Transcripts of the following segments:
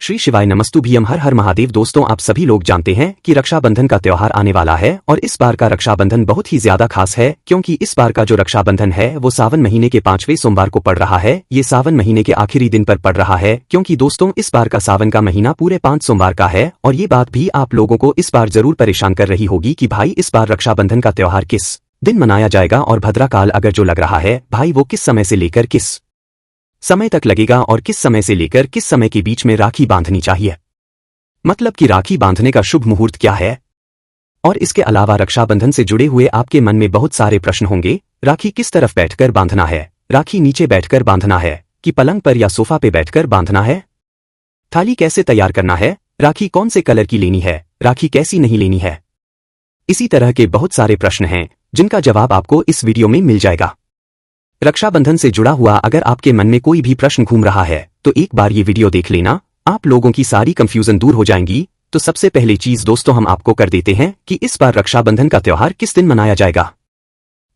श्री शिवाय नमस्तुभ्यम। हर हर महादेव। दोस्तों, आप सभी लोग जानते हैं कि रक्षाबंधन का त्योहार आने वाला है और इस बार का रक्षाबंधन बहुत ही ज्यादा खास है क्योंकि इस बार का जो रक्षाबंधन है वो सावन महीने के 5वें सोमवार को पड़ रहा है। ये सावन महीने के आखिरी दिन पर पड़ रहा है क्योंकि दोस्तों इस बार का सावन का महीना पूरे 5 सोमवार का है और ये बात भी आप लोगों को इस बार जरूर परेशान कर रही होगी कि भाई इस बार रक्षाबंधन का त्योहार किस दिन मनाया जाएगा और भद्राकाल अगर जो लग रहा है भाई वो किस समय से लेकर किस समय तक लगेगा और किस समय से लेकर किस समय के बीच में राखी बांधनी चाहिए। मतलब कि राखी बांधने का शुभ मुहूर्त क्या है। और इसके अलावा रक्षाबंधन से जुड़े हुए आपके मन में बहुत सारे प्रश्न होंगे। राखी किस तरफ बैठकर बांधना है, राखी नीचे बैठकर बांधना है कि पलंग पर या सोफा पे बैठकर बांधना है, थाली कैसे तैयार करना है, राखी कौन से कलर की लेनी है, राखी कैसी नहीं लेनी है। इसी तरह के बहुत सारे प्रश्न हैं जिनका जवाब आपको इस वीडियो में मिल जाएगा। रक्षाबंधन से जुड़ा हुआ अगर आपके मन में कोई भी प्रश्न घूम रहा है तो एक बार ये वीडियो देख लेना, आप लोगों की सारी कंफ्यूजन दूर हो जाएंगी। तो सबसे पहली चीज दोस्तों हम आपको कर देते हैं कि इस बार रक्षाबंधन का त्योहार किस दिन मनाया जाएगा।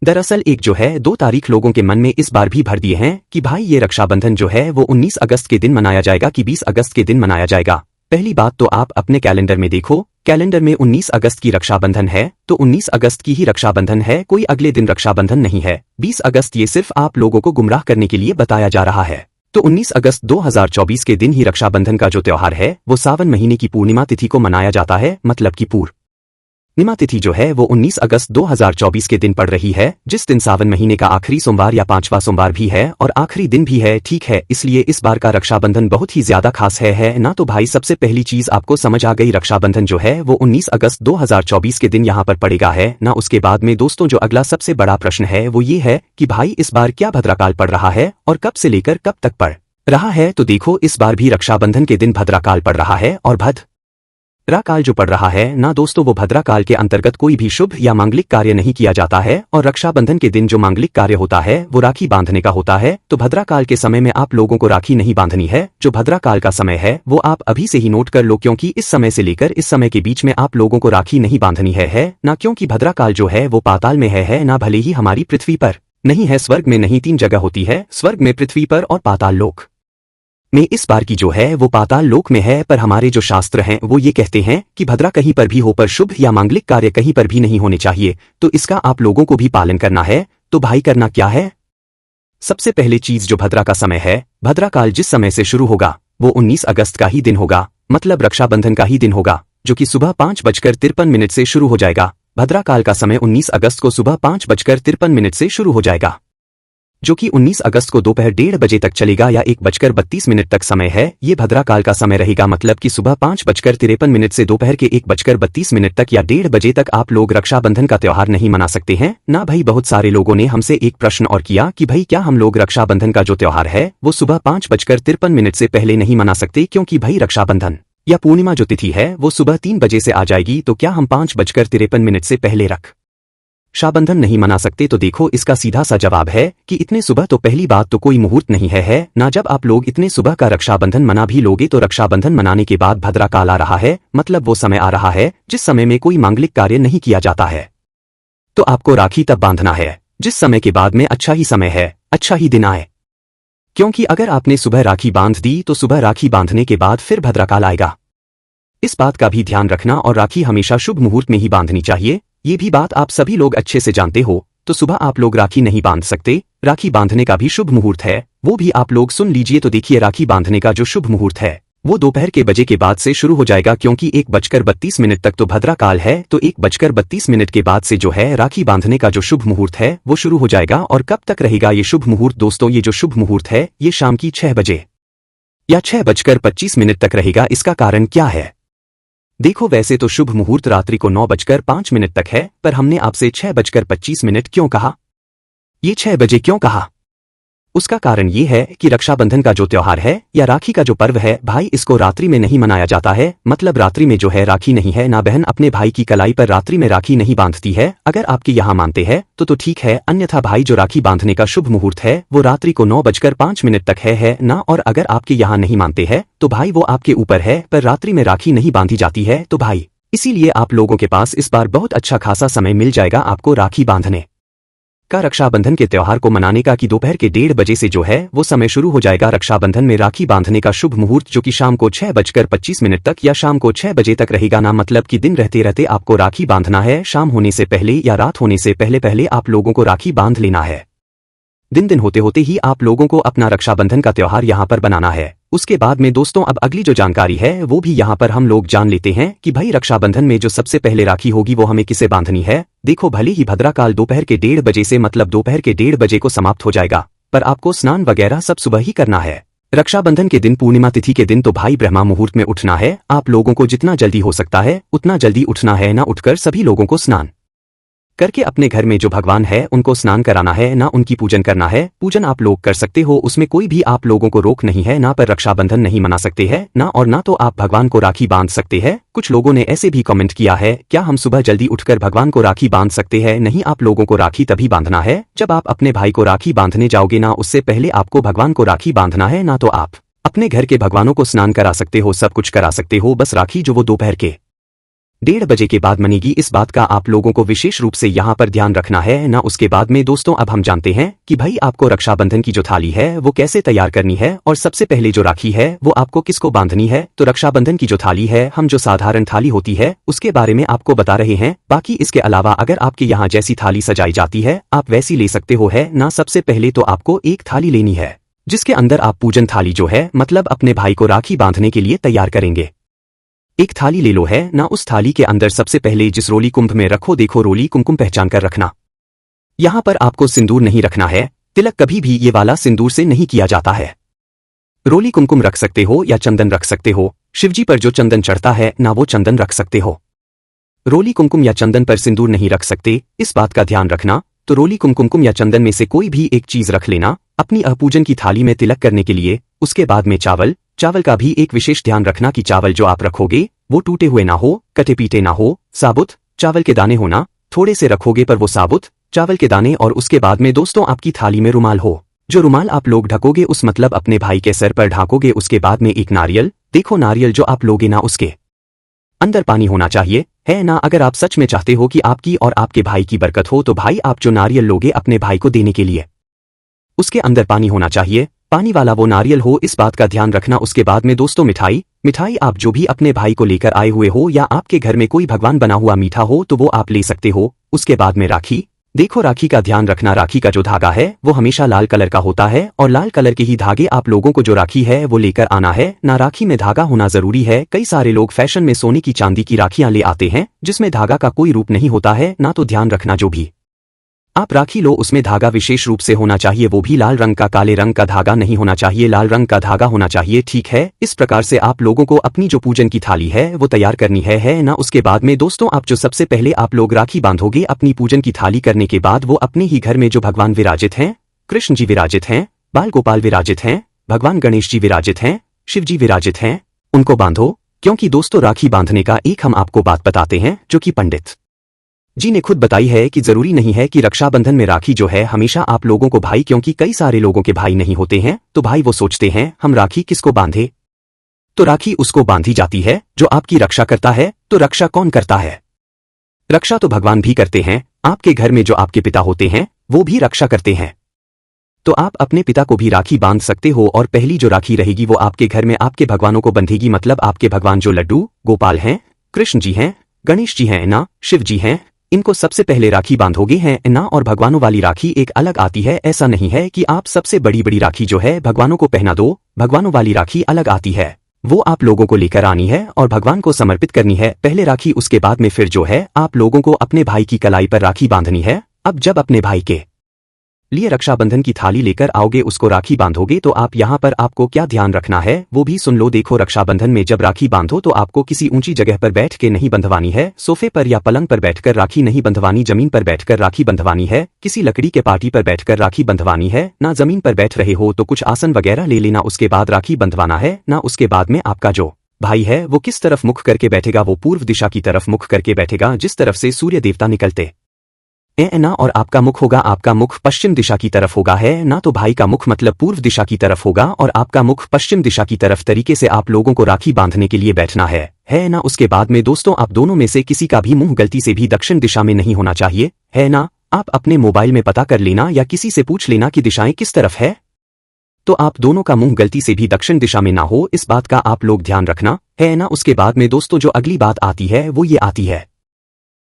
दरअसल एक जो है 2 तारीख लोगों के मन में इस बार भी भर दिए हैं कि भाई ये रक्षाबंधन जो है वो 19 अगस्त के दिन मनाया जाएगा कि 20 अगस्त के दिन मनाया जाएगा। पहली बात तो आप अपने कैलेंडर में देखो, कैलेंडर में 19 अगस्त की रक्षाबंधन है तो 19 अगस्त की ही रक्षाबंधन है, कोई अगले दिन रक्षाबंधन नहीं है। 20 अगस्त ये सिर्फ आप लोगों को गुमराह करने के लिए बताया जा रहा है। तो 19 अगस्त 2024 के दिन ही रक्षाबंधन का जो त्योहार है वो सावन महीने की पूर्णिमा तिथि को मनाया जाता है। मतलब की पूर्णिमा तिथि जो है वो 19 अगस्त 2024 के दिन पड़ रही है, जिस दिन सावन महीने का आखिरी सोमवार या 5वां सोमवार भी है और आखिरी दिन भी है। ठीक है, इसलिए इस बार का रक्षाबंधन बहुत ही ज्यादा खास है ना। तो भाई सबसे पहली चीज आपको समझ आ गई, रक्षाबंधन जो है वो 19 अगस्त 2024 के दिन यहाँ पर पड़ेगा है ना। उसके बाद में दोस्तों जो अगला सबसे बड़ा प्रश्न है वो ये है कि भाई इस बार क्या भद्राकाल पड़ रहा है और कब से लेकर कब तक पड़ रहा है। तो देखो इस बार भी रक्षाबंधन के दिन भद्राकाल पड़ रहा है और भद्राकाल जो पड़ रहा है ना दोस्तों वो भद्राकाल के अंतर्गत कोई भी शुभ या मांगलिक कार्य नहीं किया जाता है और रक्षाबंधन के दिन जो मांगलिक कार्य होता है वो राखी बांधने का होता है। तो भद्राकाल के समय में आप लोगों को राखी नहीं बांधनी है। जो भद्राकाल का समय है वो आप अभी से ही नोट कर लो क्योंकि इस समय से लेकर इस समय के बीच में आप लोगों को राखी नहीं बांधनी है ना, क्योंकि भद्राकाल जो है वो पाताल में है ना। भले ही हमारी पृथ्वी पर नहीं है, स्वर्ग में नहीं, 3 जगह होती है, स्वर्ग में, पृथ्वी पर और पाताल लोक में। इस बार की जो है वो पाताल लोक में है, पर हमारे जो शास्त्र हैं वो ये कहते हैं कि भद्रा कहीं पर भी हो पर शुभ या मांगलिक कार्य कहीं पर भी नहीं होने चाहिए। तो इसका आप लोगों को भी पालन करना है। तो भाई करना क्या है, सबसे पहले चीज जो भद्रा का समय है, भद्राकाल जिस समय से शुरू होगा वो 19 अगस्त का ही दिन होगा, मतलब रक्षाबंधन का ही दिन होगा, जो कि सुबह 5:53 से शुरू हो जाएगा। भद्राकाल का समय 19 अगस्त को सुबह 5:53 से शुरू हो जाएगा, जो कि 19 अगस्त को दोपहर 1:30 बजे तक चलेगा या 1:32 तक समय है। ये भद्राकाल का समय रहेगा, मतलब कि सुबह 5:53 से दोपहर के 1:32 तक या 1:30 बजे तक आप लोग रक्षाबंधन का त्योहार नहीं मना सकते हैं ना। भाई बहुत सारे लोगों ने हमसे एक प्रश्न और किया कि भाई क्या हम लोग रक्षाबंधन का जो त्योहार है वो सुबह 5:53 से पहले नहीं मना सकते, क्योंकि भाई रक्षाबंधन या पूर्णिमा जो तिथि है वो सुबह 3 बजे से आ जाएगी। तो क्या हम 5:53 से पहले रक्षाबंधन नहीं मना सकते। तो देखो इसका सीधा सा जवाब है कि इतने सुबह तो पहली बात तो कोई मुहूर्त नहीं है ना। जब आप लोग इतने सुबह का रक्षाबंधन मना भी लोगे तो रक्षाबंधन मनाने के बाद भद्राकाल आ रहा है, मतलब वो समय आ रहा है जिस समय में कोई मांगलिक कार्य नहीं किया जाता है। तो आपको राखी तब बांधना है जिस समय के बाद में अच्छा ही समय है, अच्छा ही दिन आए, क्योंकि अगर आपने सुबह राखी बांध दी तो सुबह राखी बांधने के बाद फिर भद्राकाल आएगा। इस बात का भी ध्यान रखना, और राखी हमेशा शुभ मुहूर्त में ही बांधनी चाहिए। ये भी बात आप सभी लोग अच्छे से जानते हो। तो सुबह आप लोग राखी नहीं बांध सकते, राखी बांधने का भी शुभ मुहूर्त है, वो भी आप लोग सुन लीजिए। तो देखिए राखी बांधने का जो शुभ मुहूर्त है वो दोपहर के बजे के बाद से शुरू हो जाएगा, क्योंकि 1:32 तक तो भद्राकाल है। तो 1:32 के बाद से जो है राखी बांधने का जो शुभ मुहूर्त है वो शुरू हो जाएगा। और कब तक रहेगा ये शुभ मुहूर्त दोस्तों, ये जो शुभ मुहूर्त है ये शाम की 6 बजे या 6:25 तक रहेगा। इसका कारण क्या है, देखो वैसे तो शुभ मुहूर्त रात्रि को 9:05 तक है, पर हमने आपसे 6:25 क्यों कहा, ये 6 बजे क्यों कहा। उसका कारण ये है कि रक्षाबंधन का जो त्योहार है या राखी का जो पर्व है भाई इसको रात्रि में नहीं मनाया जाता है। मतलब रात्रि में जो है राखी नहीं है ना, बहन अपने भाई की कलाई पर रात्रि में राखी नहीं बांधती है। अगर आपके यहाँ मानते हैं तो ठीक है, अन्यथा भाई जो राखी बांधने का शुभ मुहूर्त है वो रात्रि को 9:05 तक है ना। और अगर आपके यहाँ नहीं मानते हैं तो भाई वो आपके ऊपर है, पर रात्रि में राखी नहीं बांधी जाती है। तो भाई इसीलिए आप लोगों के पास इस बार बहुत अच्छा खासा समय मिल जाएगा आपको राखी बांधने का रक्षाबंधन के त्योहार को मनाने का कि दोपहर के 1:30 से जो है वो समय शुरू हो जाएगा रक्षाबंधन में राखी बांधने का शुभ मुहूर्त, जो कि शाम को 6:25 तक या शाम को 6 बजे तक रहेगा ना। मतलब कि दिन रहते रहते आपको राखी बांधना है, शाम होने से पहले या रात होने से पहले पहले आप लोगों को राखी बांध लेना है। दिन होते होते ही आप लोगों को अपना रक्षाबंधन का त्योहार यहाँ पर बनाना है। उसके बाद में दोस्तों अब अगली जो जानकारी है वो भी यहाँ पर हम लोग जान लेते हैं कि भाई रक्षाबंधन में जो सबसे पहले राखी होगी वो हमें किसे बांधनी है। देखो भले ही भद्राकाल दोपहर के 1:30 से मतलब दोपहर के 1:30 को समाप्त हो जाएगा, पर आपको स्नान वगैरह सब सुबह ही करना है। रक्षाबंधन के दिन पूर्णिमा तिथि के दिन तो भाई ब्रह्मा मुहूर्त में उठना है। आप लोगों को जितना जल्दी हो सकता है उतना जल्दी उठना है ना। उठकर सभी लोगों को स्नान करके अपने घर में जो भगवान है उनको स्नान कराना है ना, उनकी पूजन करना है। पूजन आप लोग कर सकते हो, उसमें कोई भी आप लोगों को रोक नहीं है ना, पर रक्षाबंधन नहीं मना सकते हैं ना, और ना तो आप भगवान को राखी बांध सकते हैं। कुछ लोगों ने ऐसे भी कमेंट किया है, क्या हम सुबह जल्दी उठकर भगवान को राखी बांध सकते हैं? नहीं, आप लोगों को राखी तभी बांधना है जब आप अपने भाई को राखी बांधने जाओगे ना, उससे पहले आपको भगवान को राखी बांधना है ना। तो आप अपने घर के भगवानों को स्नान करा सकते हो, सब कुछ करा सकते हो, बस राखी जो वो दोपहर के 1:30 बजे के बाद मनेगी, इस बात का आप लोगों को विशेष रूप से यहाँ पर ध्यान रखना है ना। उसके बाद में दोस्तों अब हम जानते हैं कि भाई आपको रक्षाबंधन की जो थाली है वो कैसे तैयार करनी है, और सबसे पहले जो राखी है वो आपको किसको बांधनी है। तो रक्षाबंधन की जो थाली है, हम जो साधारण थाली होती है उसके बारे में आपको बता रहे हैं। बाकी इसके अलावा अगर आपके यहाँ जैसी थाली सजाई जाती है आप वैसी ले सकते हो है ना। सबसे पहले तो आपको एक थाली लेनी है जिसके अंदर आप पूजन थाली जो है मतलब अपने भाई को राखी बांधने के लिए तैयार करेंगे। एक थाली ले लो है ना, उस थाली के अंदर सबसे पहले जिस रोली कुंभ में रखो, देखो रोली कुमकुम पहचान कर रखना। यहाँ पर आपको सिंदूर नहीं रखना है, तिलक कभी भी ये वाला सिंदूर से नहीं किया जाता है। रोली कुमकुम रख सकते हो या चंदन रख सकते हो, शिवजी पर जो चंदन चढ़ता है ना वो चंदन रख सकते हो। रोली कुमकुम या चंदन पर सिंदूर नहीं रख सकते, इस बात का ध्यान रखना। तो रोली कुमकुम या चंदन में से कोई भी एक चीज रख लेना अपनी पूजन की थाली में तिलक करने के लिए। उसके बाद में चावल का भी एक विशेष ध्यान रखना कि चावल जो आप रखोगे वो टूटे हुए ना हो, कटे पीटे ना हो, साबुत चावल के दाने होना। थोड़े से रखोगे पर वो साबुत चावल के दाने। और उसके बाद में दोस्तों आपकी थाली में रुमाल हो, जो रुमाल आप लोग ढकोगे उस मतलब अपने भाई के सर पर ढाकोगे। उसके बाद में एक नारियल, देखो नारियल जो आप लोगे ना उसके अंदर पानी होना चाहिए है ना। अगर आप सच में चाहते हो कि आपकी और आपके भाई की बरकत हो तो भाई आप जो नारियल लोगे अपने भाई को देने के लिए उसके अंदर पानी होना चाहिए, पानी वाला वो नारियल हो, इस बात का ध्यान रखना। उसके बाद में दोस्तों मिठाई आप जो भी अपने भाई को लेकर आए हुए हो या आपके घर में कोई भगवान बना हुआ मीठा हो तो वो आप ले सकते हो। उसके बाद में राखी, देखो राखी का ध्यान रखना, राखी का जो धागा है वो हमेशा लाल कलर का होता है और लाल कलर के ही धागे आप लोगों को जो राखी है वो लेकर आना है ना। राखी में धागा होना जरूरी है। कई सारे लोग फैशन में सोने की चांदी की राखियां ले आते हैं जिसमें धागा का कोई रूप नहीं होता है ना। तो ध्यान रखना जो भी आप राखी लो उसमें धागा विशेष रूप से होना चाहिए, वो भी लाल रंग का, काले रंग का धागा नहीं होना चाहिए, लाल रंग का धागा होना चाहिए। ठीक है, इस प्रकार से आप लोगों को अपनी जो पूजन की थाली है वो तैयार करनी है ना। उसके बाद में दोस्तों आप जो सबसे पहले आप लोग राखी बांधोगे अपनी पूजन की थाली करने के बाद, वो अपने ही घर में जो भगवान विराजित हैं, कृष्ण जी विराजित हैं, बाल गोपाल विराजित हैं, भगवान गणेश जी विराजित हैं, शिव जी विराजित हैं, उनको बांधो। क्योंकि दोस्तों राखी बांधने का एक हम आपको बात बताते हैं जो कि पंडित जी ने खुद बताई है कि जरूरी नहीं है कि रक्षाबंधन में राखी जो है हमेशा आप लोगों को भाई, क्योंकि कई सारे लोगों के भाई नहीं होते हैं तो भाई वो सोचते हैं हम राखी किसको बांधे, तो राखी उसको बांधी जाती है जो आपकी रक्षा करता है। तो रक्षा कौन करता है? रक्षा तो भगवान भी करते हैं। आपके घर में जो आपके पिता होते हैं वो भी रक्षा करते हैं, तो आप अपने पिता को भी राखी बांध सकते हो। और पहली जो राखी रहेगी वो आपके घर में आपके भगवानों को बंधेगी, मतलब आपके भगवान जो लड्डू गोपाल हैं, कृष्ण जी हैं, गणेश जी हैं ना, शिव जी हैं, इनको सबसे पहले राखी बांधोगे हैं ना। और भगवानों वाली राखी एक अलग आती है, ऐसा नहीं है कि आप सबसे बड़ी बड़ी राखी जो है भगवानों को पहना दो। भगवानों वाली राखी अलग आती है, वो आप लोगों को लेकर आनी है और भगवान को समर्पित करनी है पहले राखी। उसके बाद में फिर जो है आप लोगों को अपने भाई की कलाई पर राखी बांधनी है। अब जब अपने भाई के लिए रक्षाबंधन की थाली लेकर आओगे उसको राखी बांधोगे तो आप यहाँ पर आपको क्या ध्यान रखना है वो भी सुन लो। देखो रक्षाबंधन में जब राखी बांधो तो आपको किसी ऊंची जगह पर बैठ के नहीं बंधवानी है, सोफे पर या पलंग पर बैठकर राखी नहीं बंधवानी, जमीन पर बैठकर राखी बंधवानी है, किसी लकड़ी के पार्टी पर बैठकर राखी बंधवानी है ना। जमीन पर बैठ रहे हो तो कुछ आसन वगैरह ले लेना, उसके बाद राखी बंधवाना है ना। उसके बाद में आपका जो भाई है वो किस तरफ मुख करके बैठेगा, वो पूर्व दिशा की तरफ मुख करके बैठेगा जिस तरफ से सूर्य देवता निकलते ना। और आपका मुख होगा, आपका मुख पश्चिम दिशा की तरफ होगा है ना। तो भाई का मुख मतलब पूर्व दिशा की तरफ होगा और आपका मुख पश्चिम दिशा की तरफ तरीके से आप लोगों को राखी बांधने के लिए बैठना है ना। उसके बाद में दोस्तों आप दोनों में से किसी का भी मुंह गलती से भी दक्षिण दिशा में नहीं होना चाहिए है ना। आप अपने मोबाइल में पता कर लेना या किसी से पूछ लेना कि दिशाएं किस तरफ है। तो आप दोनों का मुंह गलती से भी दक्षिण दिशा में ना हो, इस बात का आप लोग ध्यान रखना है ना। उसके बाद में दोस्तों जो अगली बात आती है वो ये आती है।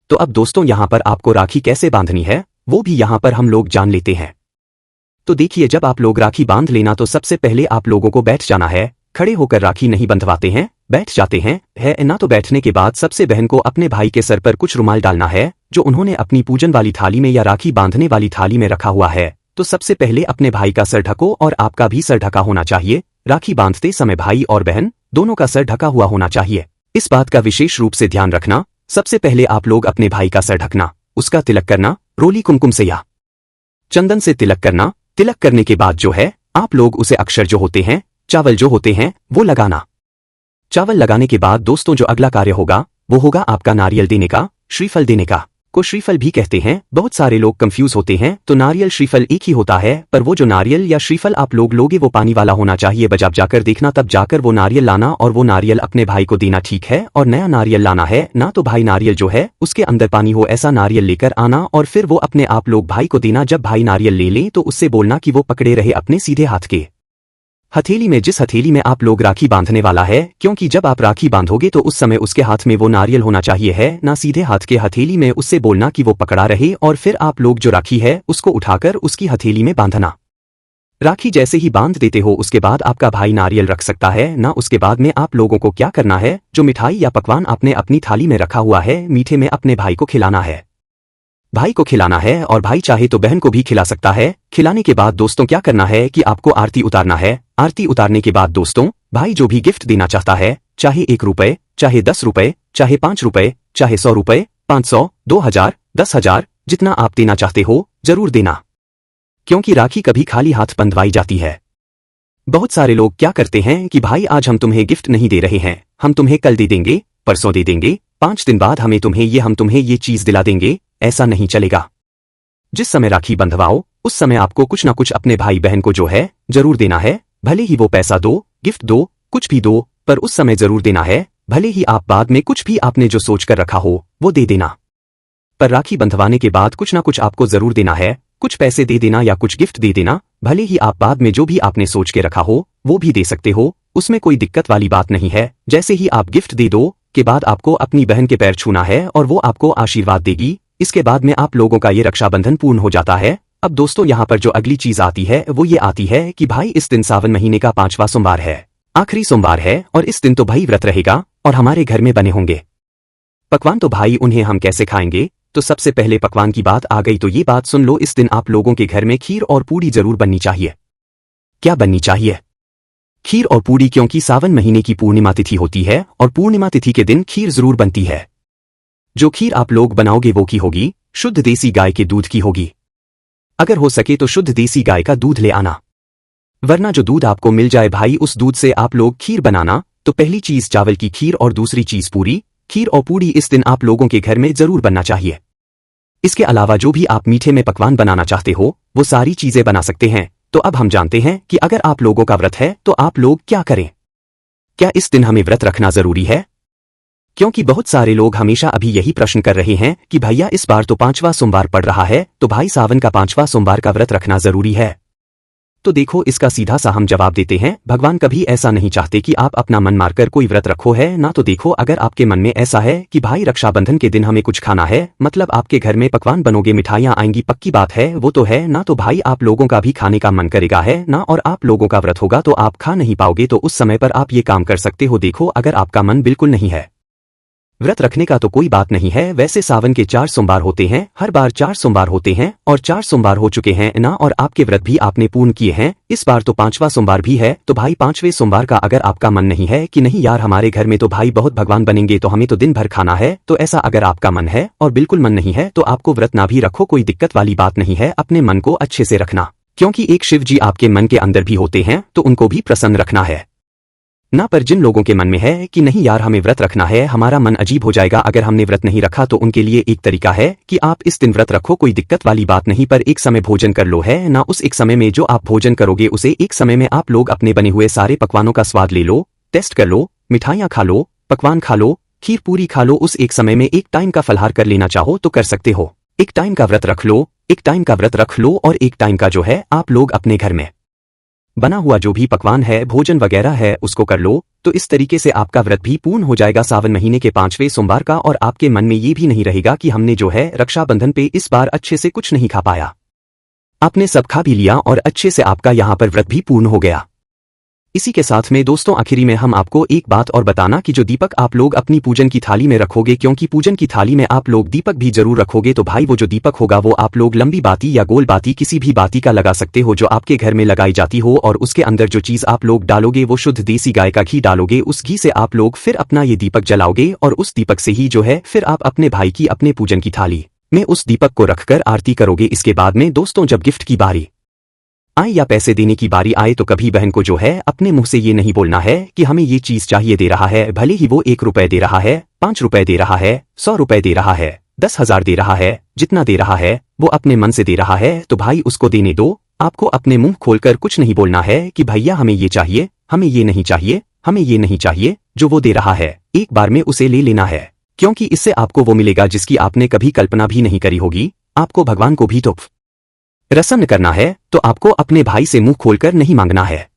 तो अब दोस्तों यहाँ पर आपको राखी कैसे बांधनी है वो भी यहाँ पर हम लोग जान लेते हैं। तो देखिए, जब आप लोग राखी बांध लेना तो सबसे पहले आप लोगों को बैठ जाना है। खड़े होकर राखी नहीं बंधवाते हैं, बैठ जाते हैं है ना। तो बैठने के बाद सबसे बहन को अपने भाई के सर पर कुछ रुमाल डालना है जो उन्होंने अपनी पूजन वाली थाली में या राखी बांधने वाली थाली में रखा हुआ है। तो सबसे पहले अपने भाई का सर ढको और आपका भी सर ढका होना चाहिए। राखी बांधते समय भाई और बहन दोनों का सर ढका हुआ होना चाहिए। इस बात का विशेष रूप से ध्यान रखना। सबसे पहले आप लोग अपने भाई का सर ढकना, उसका तिलक करना, रोली कुमकुम से या चंदन से तिलक करना। तिलक करने के बाद जो है आप लोग उसे अक्षर जो होते हैं, चावल जो होते हैं वो लगाना। चावल लगाने के बाद दोस्तों जो अगला कार्य होगा वो होगा आपका नारियल देने का, श्रीफल देने का। को श्रीफल भी कहते हैं। बहुत सारे लोग कंफ्यूज होते हैं। तो नारियल श्रीफल एक ही होता है, पर वो जो नारियल या श्रीफल आप लोग लोगे वो पानी वाला होना चाहिए। बजाब जाकर देखना, तब जाकर वो नारियल लाना और वो नारियल अपने भाई को देना, ठीक है। और नया नारियल लाना है ना। तो भाई नारियल जो है उसके अंदर पानी हो ऐसा नारियल लेकर आना और फिर वो अपने आप लोग भाई को देना। जब भाई नारियल ले ले तो उससे बोलना कि वो पकड़े रहे अपने सीधे हाथ के हथेली में, जिस हथेली में आप लोग राखी बांधने वाला है। क्योंकि जब आप राखी बांधोगे तो उस समय उसके हाथ में वो नारियल होना चाहिए है ना, सीधे हाथ के हथेली में। उससे बोलना कि वो पकड़ा रहे और फिर आप लोग जो राखी है उसको उठाकर उसकी हथेली में बांधना। राखी जैसे ही बांध देते हो उसके बाद आपका भाई नारियल रख सकता है ना। उसके बाद में आप लोगों को क्या करना है, जो मिठाई या पकवान आपने अपनी थाली में रखा हुआ है मीठे में अपने भाई को खिलाना है। भाई को खिलाना है और भाई चाहे तो बहन को भी खिला सकता है। खिलाने के बाद दोस्तों क्या करना है कि आपको आरती उतारना है। आरती उतारने के बाद दोस्तों भाई जो भी गिफ्ट देना चाहता है, चाहे 1 रुपए, चाहे 10 रुपए, चाहे 5 रुपए, चाहे 100 रुपए, 500, 2000, 10,000, जितना आप देना चाहते हो जरूर देना। क्योंकि राखी कभी खाली हाथ बंधवाई जाती है। बहुत सारे लोग क्या करते हैं कि भाई आज हम तुम्हें गिफ्ट नहीं दे रहे हैं, हम तुम्हें कल दे देंगे, परसों दे देंगे, 5 दिन बाद हम तुम्हें ये चीज दिला देंगे। ऐसा नहीं चलेगा। जिस समय राखी बंधवाओ उस समय आपको कुछ ना कुछ अपने भाई बहन को जो है जरूर देना है। भले ही वो पैसा दो, गिफ्ट दो, कुछ भी दो, पर उस समय जरूर देना है। भले ही आप बाद में कुछ भी आपने जो सोच कर रखा हो वो दे देना, पर राखी बंधवाने के बाद कुछ ना कुछ आपको जरूर देना है। कुछ पैसे दे देना या कुछ गिफ्ट दे देना। भले ही आप बाद में जो भी आपने सोच के रखा हो वो भी दे सकते हो, उसमें कोई दिक्कत वाली बात नहीं है। जैसे ही आप गिफ्ट दे दो के बाद आपको अपनी बहन के पैर छूना है और वो आपको आशीर्वाद देगी। इसके बाद में आप लोगों का ये रक्षाबंधन पूर्ण हो जाता है। अब दोस्तों यहाँ पर जो अगली चीज आती है वो ये आती है कि भाई इस दिन सावन महीने का 5वां सोमवार है, आखिरी सोमवार है और इस दिन तो भाई व्रत रहेगा और हमारे घर में बने होंगे पकवान। तो भाई उन्हें हम कैसे खाएंगे। तो सबसे पहले पकवान की बात आ गई तो ये बात सुन लो, इस दिन आप लोगों के घर में खीर और पूड़ी जरूर बननी चाहिए। क्या बननी चाहिए? खीर और पूड़ी, क्योंकि सावन महीने की पूर्णिमा तिथि होती है और पूर्णिमा तिथि के दिन खीर जरूर बनती है। जो खीर आप लोग बनाओगे वो की होगी, शुद्ध देसी गाय के दूध की होगी। अगर हो सके तो शुद्ध देसी गाय का दूध ले आना, वरना जो दूध आपको मिल जाए भाई उस दूध से आप लोग खीर बनाना। तो पहली चीज चावल की खीर और दूसरी चीज पूरी। खीर और पूड़ी इस दिन आप लोगों के घर में जरूर बनना चाहिए। इसके अलावा जो भी आप मीठे में पकवान बनाना चाहते हो वो सारी चीजें बना सकते हैं। तो अब हम जानते हैं कि अगर आप लोगों का व्रत है तो आप लोग क्या करें। क्या इस दिन हमें व्रत रखना जरूरी है? क्योंकि बहुत सारे लोग हमेशा अभी यही प्रश्न कर रहे हैं कि भैया इस बार तो 5वां सोमवार पड़ रहा है, तो भाई सावन का 5वां सोमवार का व्रत रखना जरूरी है। तो देखो इसका सीधा सा हम जवाब देते हैं, भगवान कभी ऐसा नहीं चाहते कि आप अपना मन मारकर कोई व्रत रखो है ना। तो देखो अगर आपके मन में ऐसा है कि भाई रक्षाबंधन के दिन हमें कुछ खाना है, मतलब आपके घर में पकवान बनोगे, मिठाइयां आएंगी, पक्की बात है वो तो है ना। तो भाई आप लोगों का भी खाने का मन करेगा है ना, और आप लोगों का व्रत होगा तो आप खा नहीं पाओगे। तो उस समय पर आप ये काम कर सकते हो। देखो अगर आपका मन बिल्कुल नहीं है व्रत रखने का तो कोई बात नहीं है। वैसे सावन के 4 सोमवार होते हैं, हर बार 4 सोमवार होते हैं और 4 सोमवार हो चुके हैं ना, और आपके व्रत भी आपने पूर्ण किए हैं। इस बार तो 5वां सोमवार भी है। तो भाई 5वें सोमवार का अगर आपका मन नहीं है कि नहीं यार हमारे घर में तो भाई बहुत भगवान बनेंगे तो हमें तो दिन भर खाना है, तो ऐसा अगर आपका मन है और बिल्कुल मन नहीं है तो आपको व्रत ना भी रखो, कोई दिक्कत वाली बात नहीं है। अपने मन को अच्छे से रखना, क्योंकि एक शिव जी आपके मन के अंदर भी होते हैं तो उनको भी प्रसन्न रखना है ना। पर जिन लोगों के मन में है कि नहीं यार हमें व्रत रखना है, हमारा मन अजीब हो जाएगा अगर हमने व्रत नहीं रखा, तो उनके लिए एक तरीका है कि आप इस दिन व्रत रखो, कोई दिक्कत वाली बात नहीं, पर एक समय भोजन कर लो है ना। उस एक समय में जो आप भोजन करोगे उसे एक समय में आप लोग अपने बने हुए सारे पकवानों का स्वाद ले लो, टेस्ट कर लो, मिठाइयाँ खा लो, पकवान खा लो, खीर पूरी खा लो। उस एक समय में एक टाइम का फलहार कर लेना चाहो तो कर सकते हो, एक टाइम का व्रत रख लो। एक टाइम का व्रत रख लो और एक टाइम का जो है आप लोग अपने घर में बना हुआ जो भी पकवान है, भोजन वगैरह है, उसको कर लो। तो इस तरीके से आपका व्रत भी पूर्ण हो जाएगा सावन महीने के 5वें सोमवार का, और आपके मन में ये भी नहीं रहेगा कि हमने जो है रक्षाबंधन पे इस बार अच्छे से कुछ नहीं खा पाया। आपने सब खा भी लिया और अच्छे से आपका यहाँ पर व्रत भी पूर्ण हो गया। इसी के साथ में दोस्तों आखिरी में हम आपको एक बात और बताना कि जो दीपक आप लोग अपनी पूजन की थाली में रखोगे, क्योंकि पूजन की थाली में आप लोग दीपक भी जरूर रखोगे, तो भाई वो जो दीपक होगा वो आप लोग लंबी बाती या गोल बाती किसी भी बाती का लगा सकते हो जो आपके घर में लगाई जाती हो, और उसके अंदर जो चीज आप लोग डालोगे वो शुद्ध देसी गाय का घी डालोगे। उस घी से आप लोग फिर अपना ये दीपक जलाओगे और उस दीपक से ही जो है फिर आप अपने भाई की अपने पूजन की थाली में उस दीपक को रखकर आरती करोगे। इसके बाद में दोस्तों जब गिफ्ट की बारी आए या पैसे देने की बारी आए तो कभी बहन को जो है अपने मुंह से ये नहीं बोलना है कि हमें ये चीज चाहिए दे रहा है, भले ही वो 1 रुपए दे रहा है, 5 रुपए दे रहा है, 100 रुपए दे रहा है, 10,000 दे रहा है, जितना दे रहा है वो अपने मन से दे रहा है तो भाई उसको देने दो। आपको अपने मुंह खोलकर कुछ नहीं बोलना है कि भैया हमें ये चाहिए, हमें ये नहीं चाहिए, हमें ये नहीं चाहिए। जो वो दे रहा है एक बार में उसे ले लेना है, क्योंकि इससे आपको वो मिलेगा जिसकी आपने कभी कल्पना भी नहीं करी होगी। आपको भगवान को भी तो प्रसन्न करना है तो आपको अपने भाई से मुंह खोलकर नहीं मांगना है।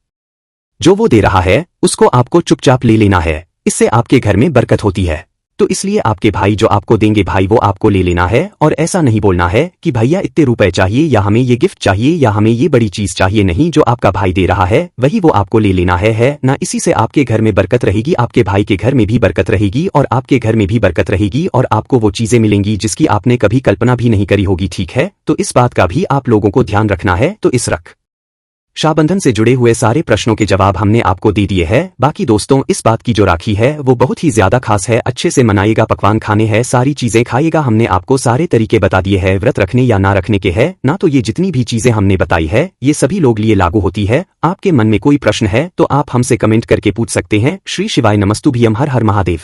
जो वो दे रहा है उसको आपको चुपचाप ले लेना है, इससे आपके घर में बरकत होती है। तो इसलिए आपके भाई जो आपको देंगे भाई वो आपको ले लेना है, और ऐसा नहीं बोलना है कि भैया इतने रुपए चाहिए या हमें ये गिफ्ट चाहिए या हमें ये बड़ी चीज चाहिए। नहीं, जो आपका भाई दे रहा है वही वो आपको ले लेना है ना। इसी से आपके घर में बरकत रहेगी, आपके भाई के घर में भी बरकत रहेगी और आपके घर में भी बरकत रहेगी, और आपको वो चीजें मिलेंगी जिसकी आपने कभी कल्पना भी नहीं करी होगी। ठीक है, तो इस बात का भी आप लोगों को ध्यान रखना है। तो इस रक्षाबंधन से जुड़े हुए सारे प्रश्नों के जवाब हमने आपको दे दिए हैं। बाकी दोस्तों इस बात की जो राखी है वो बहुत ही ज्यादा खास है, अच्छे से मनाइएगा, पकवान खाने हैं, सारी चीजें खाइएगा। हमने आपको सारे तरीके बता दिए हैं व्रत रखने या ना रखने के हैं ना। तो ये जितनी भी चीजें हमने बताई है ये सभी लोग लिए लागू होती है। आपके मन में कोई प्रश्न है तो आप हमसे कमेंट करके पूछ सकते हैं। श्री शिवाय नमस्तुभ्यम, हर हर महादेव।